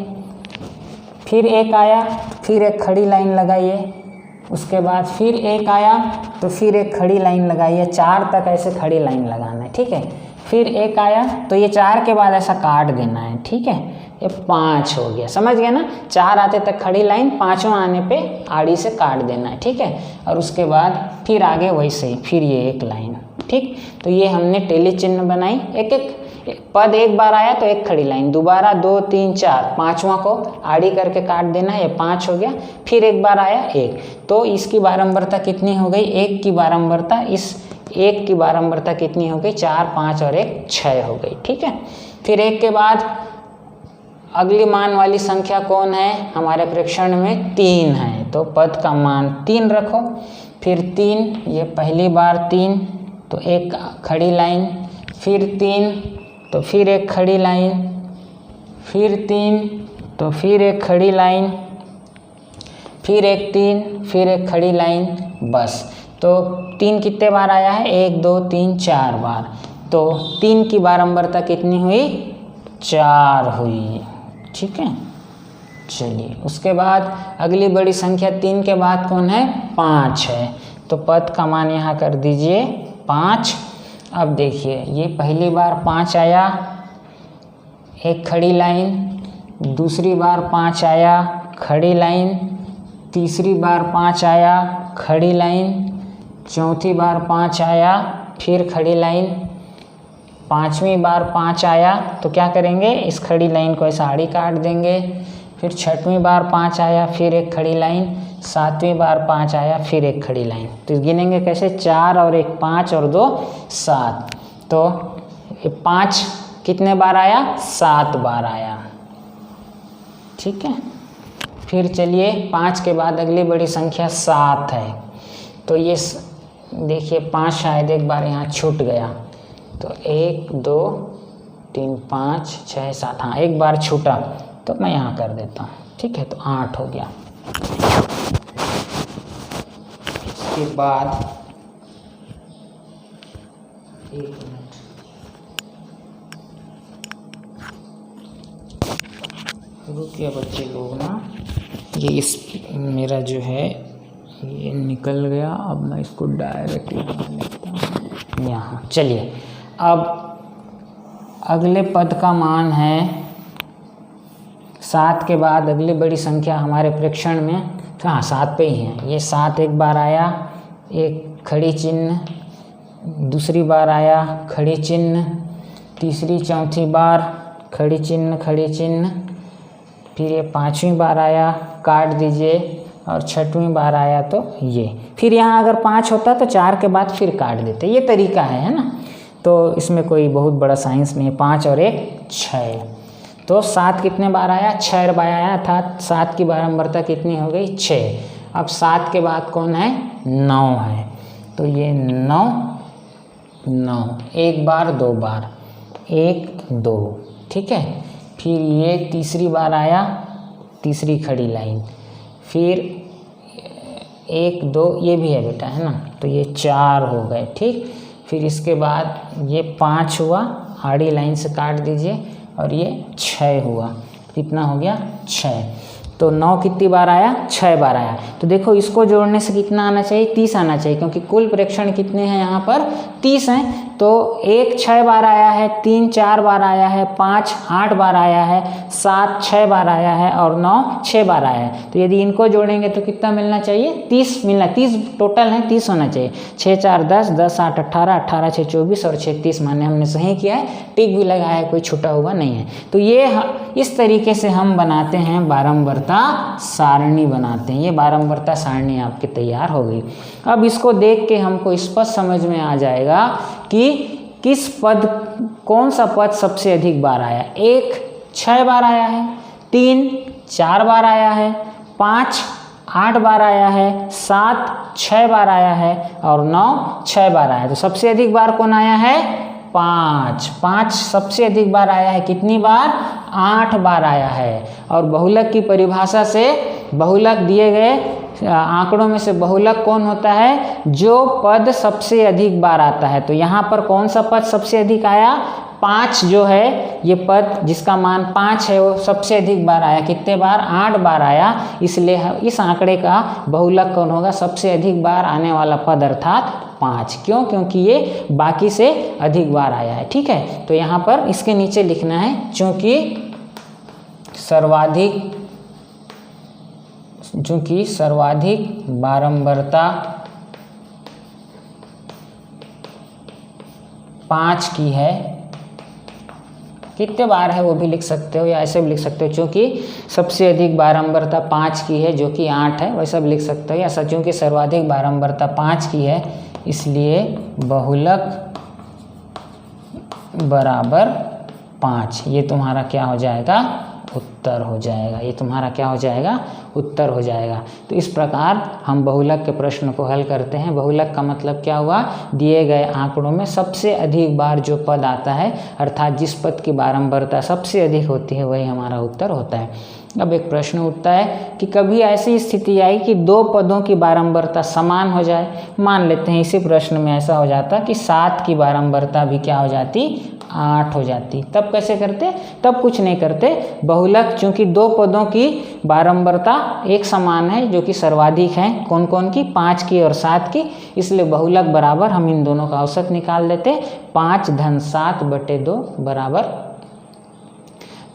फिर 1 आया फिर एक खड़ी लाइन लगाइए, उसके बाद फिर 1 आया तो फिर एक खड़ी लाइन लगाइए, 4 तक ऐसे खड़ी लाइन लगाना है, ठीक है। फिर 1 आया तो ये 4 के बाद ऐसा काट देना है, ठीक है। ये 5 हो गया, समझ गए ना। 4 आते तक खड़ी लाइन, 5वां आने पे आड़ी से काट देना है, ठीक है। और उसके बाद फिर आगे वैसे ही फिर ये एक लाइन, ठीक। तो ये हमने टेली चिन्ह बनाई। एक एक पद एक बार आया तो एक खड़ी लाइन, दोबारा 2 3 4, 5वां को आड़ी करके काट देना, ये 5 हो गया। फिर एक बार आया 1, तो इसकी बारंबारता कितनी हो गई, 1 की बारंबारता, इस 1 की बारंबारता कितनी हो गई, 4 5 और 1 6 हो गई, ठीक है। फिर 1 के बाद अगली मान वाली संख्या कौन है, हमारे प्रेक्षण में 3 है, तो पद का मान 3 रखो। फिर 3, ये पहली बार 3 तो एक खड़ी लाइन, फिर 3 तो फिर एक खड़ी लाइन, फिर 3 तो फिर एक खड़ी लाइन, फिर एक 3, फिर एक खड़ी लाइन, बस। तो 3 कितने बार आया है, 1 2 3 4 बार। तो 3 की बारंबारता कितनी हुई, 4 हुई, ठीक है। चलिए, उसके बाद अगली बड़ी संख्या 3 के बाद कौन है, 5 है। तो पद का मान यहाँ कर दीजिए 5। अब देखिए, ये पहली बार 5 आया, एक खड़ी लाइन, दूसरी बार 5 आया, खड़ी लाइन, तीसरी बार 5 आया, खड़ी लाइन, चौथी बार 5 आया, फिर खड़ी लाइन, 5वीं बार 5 आया तो क्या करेंगे, इस खड़ी लाइन को ऐसा आड़ी काट देंगे। फिर 6वीं बार 5 आया, फिर एक खड़ी लाइन, 7वीं बार 5 आया, फिर एक खड़ी लाइन। तो गिनेंगे कैसे, 4 और 1 5 और 2 7। तो 5 कितने बार आया, 7 बार आया, ठीक है। फिर चलिए, 5 के बाद अगली बड़ी संख्या 7 है। तो ये देखिए 5 शायद एक बार यहाँ छूट गया, तो 1 2 3 5 6 7, हाँ एक बार छूटा तो मैं यहाँ कर देता हूँ, ठीक है। तो 8 हो गया। इसके बाद 1 मिनट, रुकिए बच्चे लोग ना, ये इस मेरा जो है ये निकल गया। अब मैं इसको डायरेक्ट लगा लेता हूँ यहाँ। चलिए, अब अगले पद का मान है 7 के बाद अगली बड़ी संख्या हमारे प्रेक्षण में, हाँ 7 पे ही है। ये 7 एक बार आया, एक खड़ी चिन्ह, दूसरी बार आया खड़ी चिन्ह, तीसरी चौथी बार खड़ी चिन्ह खड़ी चिन्ह, फिर ये 5वीं बार आया, काट दीजिए, और 6वीं बार आया तो ये। फिर यहाँ अगर 5 होता तो 4 के बाद फिर काट देते, ये तरीका है ना। तो इसमें कोई बहुत बड़ा साइंस नहीं है। 5 और 1 6, तो 7 कितने बार आया, 6 बार आया था। 7 की बारंबारता कितनी हो गई, 6। अब 7 के बाद कौन है, 9 है। तो ये 9 9, एक बार 2 बार, 1 2, ठीक है। फिर ये तीसरी बार आया, तीसरी खड़ी लाइन, फिर 1 2, ये भी है बेटा, है ना। तो ये 4 हो गए, ठीक। फिर इसके बाद ये 5 हुआ, आड़ी लाइन से काट दीजिए, और ये 6 हुआ। कितना हो गया, 6। तो 9 कितनी बार आया, 6 बार आया। तो देखो इसको जोड़ने से कितना आना चाहिए, 30 आना चाहिए, क्योंकि कुल प्रेक्षण कितने हैं यहाँ पर, 30 हैं। तो 1 6 बार आया है, 3 4 बार आया है, 5 8 बार आया है, 7 6 बार आया है, और 9 6 बार आया है। तो यदि इनको जोड़ेंगे तो कितना मिलना चाहिए, 30 मिलना, 30 टोटल है, 30 होना चाहिए। 6 4 10, 10 8 18, 18 6 24 और 6 30, माने हमने सही किया है, टिक भी लगाया है, कोई छूटा हुआ नहीं है। तो ये इस तरीके से हम बनाते हैं बारंबारता बारंबारता सारणी बनाते हैं। ये बारंबारता सारणी आपकी तैयार हो गई। अब इसको देख के हमको स्पष्ट समझ में आ जाएगा कि किस पद, कौन सा पद सबसे अधिक बार आया। 1 6 बार आया है, 3 4 बार आया है, 5 8 बार आया है, 7 6 बार आया है और 9 6 बार आया है। तो सबसे अधिक बार कौन आया है? 5 सबसे अधिक बार आया है। कितनी बार? 8 बार आया है। और बहुलक की परिभाषा से बहुलक दिए गए आंकड़ों में से बहुलक कौन होता है? जो पद सबसे अधिक बार आता है। तो यहाँ पर कौन सा पद सबसे अधिक आया? 5 जो है ये पद जिसका मान 5 है वो सबसे अधिक बार आया। कितने बार? 8 बार आया। इसलिए इस आंकड़े का बहुलक कौन होगा? सबसे अधिक बार आने वाला पद अर्थात 5। क्यों? क्योंकि ये बाकी से अधिक बार आया है। ठीक है, तो यहाँ पर इसके नीचे लिखना है चूंकि सर्वाधिक बारंबारता 5 की है। कितने बार है वो भी लिख सकते हो या ऐसे भी लिख सकते हो। चूँकि सबसे अधिक बारंबारता 5 की है जो कि 8 है, वैसा भी लिख सकते हो। या चूँकि सर्वाधिक बारंबारता 5 की है इसलिए बहुलक बराबर 5। ये तुम्हारा क्या हो जाएगा? उत्तर हो जाएगा। ये तुम्हारा क्या हो जाएगा? उत्तर हो जाएगा। तो इस प्रकार हम बहुलक के प्रश्न को हल करते हैं। बहुलक का मतलब क्या हुआ? दिए गए आंकड़ों में सबसे अधिक बार जो पद आता है अर्थात जिस पद की बारंबारता सबसे अधिक होती है वही हमारा उत्तर होता है। अब एक प्रश्न उठता है कि कभी ऐसी स्थिति आई कि 2 पदों की बारंबारता समान हो जाए। मान लेते हैं इसी प्रश्न में ऐसा हो जाता कि 7 की बारंबारता भी क्या हो जाती? 8 हो जाती। तब कैसे करते? तब कुछ नहीं करते। बहुलक चूंकि 2 पदों की बारंबारता एक समान है जो कि सर्वाधिक है। कौन कौन की? 5 की और 7 की। इसलिए बहुलक बराबर हम इन दोनों का औसत निकाल देते। 5 धन 7 बटे 2 बराबर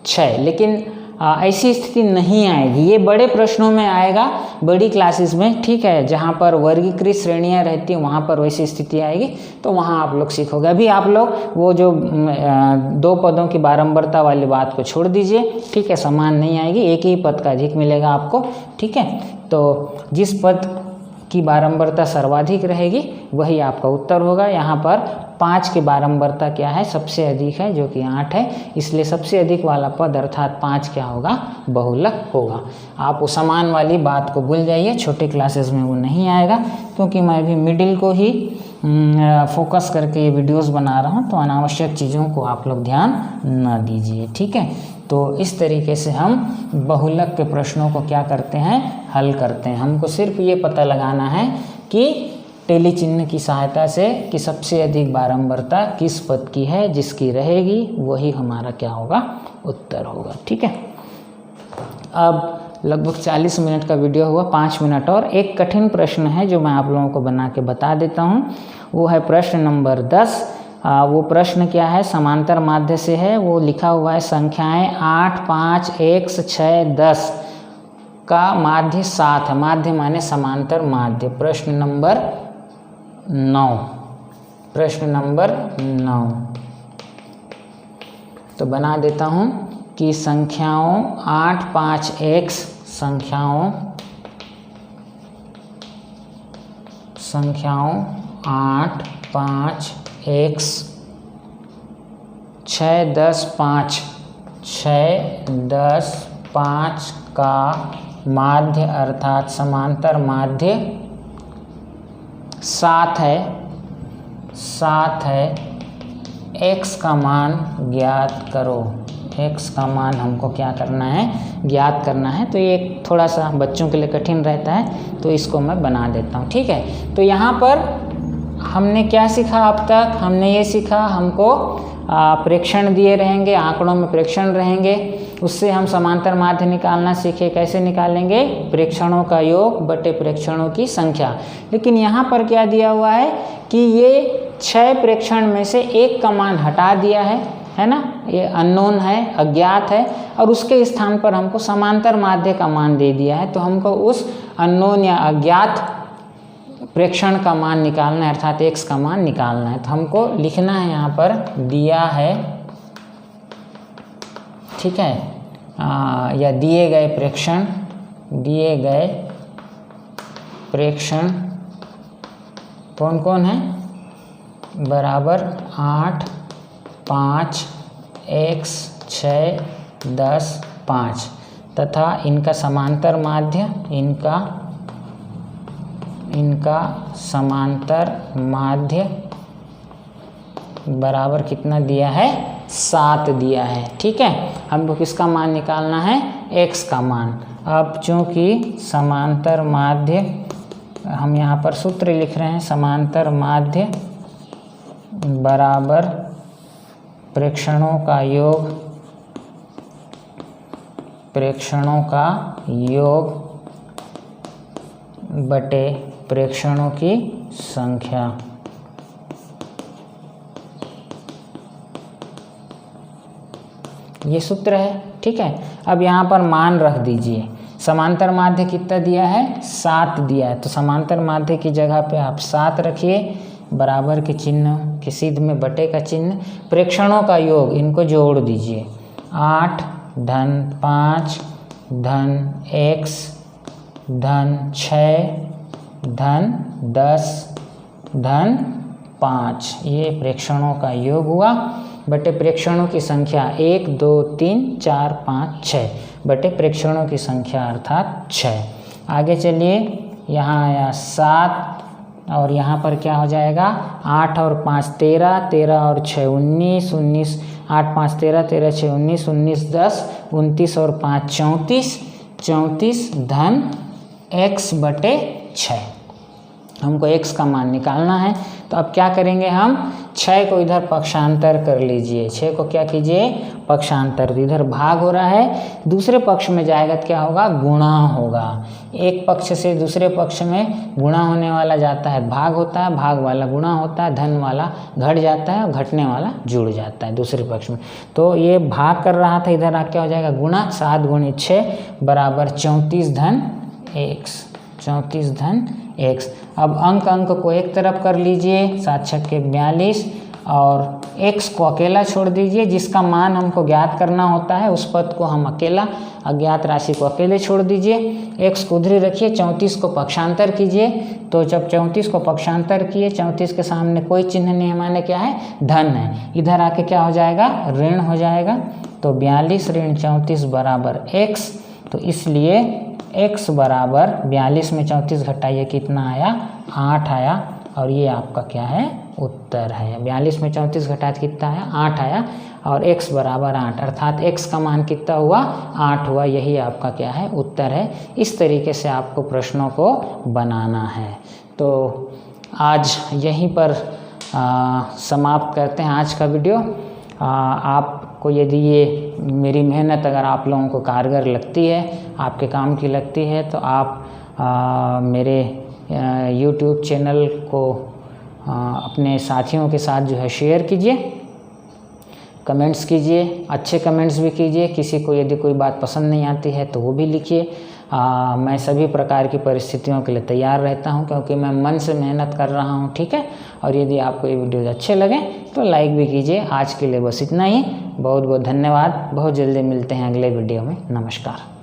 6। लेकिन ऐसी स्थिति नहीं आएगी। ये बड़े प्रश्नों में आएगा, बड़ी क्लासेस में। ठीक है, जहाँ पर वर्गीकृत श्रेणियाँ रहती हैं वहाँ पर वैसी स्थिति आएगी तो वहाँ आप लोग सीखोगे। अभी आप लोग वो जो 2 पदों की बारंबारता वाली बात को छोड़ दीजिए। ठीक है, समान नहीं आएगी, एक ही पद का अधिक मिलेगा आपको। ठीक है, तो जिस पद की बारंबारता सर्वाधिक रहेगी वही आपका उत्तर होगा। यहाँ पर 5 की बारंबारता क्या है? सबसे अधिक है जो कि 8 है। इसलिए सबसे अधिक वाला पद अर्थात 5 क्या होगा? बहुलक होगा। आप वो समान वाली बात को भूल जाइए, छोटे क्लासेस में वो नहीं आएगा। क्योंकि मैं भी मिडिल को ही फोकस करके ये वीडियोस बना रहा हूँ, तो अनावश्यक चीज़ों को आप लोग ध्यान न दीजिए। ठीक है, तो इस तरीके से हम बहुलक के प्रश्नों को क्या करते हैं? हल करते हैं। हमको सिर्फ ये पता लगाना है कि टेली चिन्ह की सहायता से कि सबसे अधिक बारंबारता किस पद की है, जिसकी रहेगी वही हमारा क्या होगा? उत्तर होगा। ठीक है, अब लगभग 40 मिनट का वीडियो हुआ, 5 मिनट और एक कठिन प्रश्न है जो मैं आप लोगों को बना के बता देता हूँ। वो है प्रश्न नंबर 10। वो प्रश्न क्या है? समांतर माध्य से है। वो लिखा हुआ है संख्याएं 8 5 1 6 10 का माध्य 7 है। माध्य माने समांतर माध्य। प्रश्न नंबर 9। प्रश्न नंबर 9 तो बना देता हूँ कि संख्याओं 8 5 x संख्याओं 8 5 x 6 10 5 का माध्य अर्थात समांतर माध्य 7 है। x का मान ज्ञात करो। x का मान हमको क्या करना है? ज्ञात करना है। तो ये थोड़ा सा बच्चों के लिए कठिन रहता है, तो इसको मैं बना देता हूँ। ठीक है, तो यहाँ पर हमने क्या सीखा अब तक? हमने ये सीखा हमको प्रेक्षण दिए रहेंगे, आंकड़ों में प्रेक्षण रहेंगे, उससे हम समांतर माध्य निकालना सीखे। कैसे निकालेंगे? प्रेक्षणों का योग बटे प्रेक्षणों की संख्या। लेकिन यहाँ पर क्या दिया हुआ है कि ये 6 प्रेक्षण में से एक का मान हटा दिया है ना? ये अननोन है, अज्ञात है, और उसके स्थान पर हमको समांतर माध्य का मान दे दिया है। तो हमको उस अननोन या अज्ञात प्रेक्षण का मान निकालना है अर्थात x का मान निकालना है। तो हमको लिखना है यहाँ पर दिया है, ठीक है, या दिए गए प्रेक्षण दिए गए प्रेक्षण कौन कौन है, बराबर 8, 5, x, 6, 10, 5 तथा इनका समांतर माध्य, इनका समांतर माध्य बराबर कितना दिया है, 7 दिया है। ठीक है, हमको किसका मान निकालना है, x का मान। अब चूंकि समांतर माध्य, हम यहाँ पर सूत्र लिख रहे हैं, समांतर माध्य बराबर प्रेक्षणों का योग, प्रेक्षणों का योग बटे प्रेक्षणों की संख्या। ये सूत्र है। ठीक है, अब यहाँ पर मान रख दीजिए। समांतर माध्य कितना दिया है, 7 दिया है, तो समांतर माध्य की जगह पे आप 7 रखिए, बराबर के चिन्ह के सिद्ध में बटे का चिन्ह, प्रेक्षणों का योग इनको जोड़ दीजिए, 8 धन 5 धन x धन 6 धन 10 धन 5, ये प्रेक्षणों का योग हुआ बटे प्रेक्षणों की संख्या 1, 2, 3, 4, 5, 6 बटे प्रेक्षणों की संख्या अर्थात 6। आगे चलिए, यहाँ आया 7 और यहाँ पर क्या हो जाएगा, 8 और 5 13, 13 और 6 19, 19 8 5 13, 13 6 19, 19 10 29 और 5 34, 34 धन x बटे 6। हमको x का मान निकालना है, तो अब क्या करेंगे, हम 6 को इधर पक्षांतर कर लीजिए, 6 को क्या कीजिए, पक्षांतर, इधर भाग हो रहा है, दूसरे पक्ष में जाएगा तो क्या होगा, गुणा होगा। एक पक्ष से दूसरे पक्ष में गुणा होने वाला जाता है भाग होता है, भाग वाला गुणा होता है, धन वाला घट जाता है और घटने वाला जुड़ जाता है दूसरे पक्ष में। तो ये भाग कर रहा था, इधर क्या हो जाएगा, गुणा, 7 गुणित 6 बराबर 34 धन x, 34 धन x। अब अंक को एक तरफ कर लीजिए, 7 छक्के 42 और x को अकेला छोड़ दीजिए, जिसका मान हमको ज्ञात करना होता है उस पद को हम अकेला, अज्ञात राशि को अकेले छोड़ दीजिए, x को उधर रखिए, 34 को पक्षांतर कीजिए। तो जब 34 को पक्षांतर किए, 34 के सामने कोई चिन्ह नहीं है, माने क्या है, धन है, इधर आके क्या हो जाएगा, ऋण हो जाएगा। तो 42 ऋण 34 बराबर x, तो इसलिए x बराबर 42 में 34 घटाइए, कितना आया, 8 आया, और ये आपका क्या है, उत्तर है। 42 में 34 घटाए कितना आया, 8 आया, और x बराबर 8, अर्थात x का मान कितना हुआ, 8 हुआ। यही आपका क्या है, उत्तर है। इस तरीके से आपको प्रश्नों को बनाना है। तो आज यहीं पर समाप्त करते हैं आज का वीडियो। आपको यदि ये मेरी मेहनत अगर आप लोगों को कारगर लगती है, आपके काम की लगती है, तो आप मेरे YouTube चैनल को अपने साथियों के साथ जो है शेयर कीजिए, कमेंट्स कीजिए, अच्छे कमेंट्स भी कीजिए। किसी को यदि कोई बात पसंद नहीं आती है तो वो भी लिखिए। मैं सभी प्रकार की परिस्थितियों के लिए तैयार रहता हूं, क्योंकि मैं मन से मेहनत कर रहा हूं। ठीक है, और यदि आपको ये वीडियोज़ अच्छे लगे तो लाइक भी कीजिए। आज के लिए बस इतना ही, बहुत बहुत धन्यवाद। बहुत जल्दी मिलते हैं अगले वीडियो में। नमस्कार।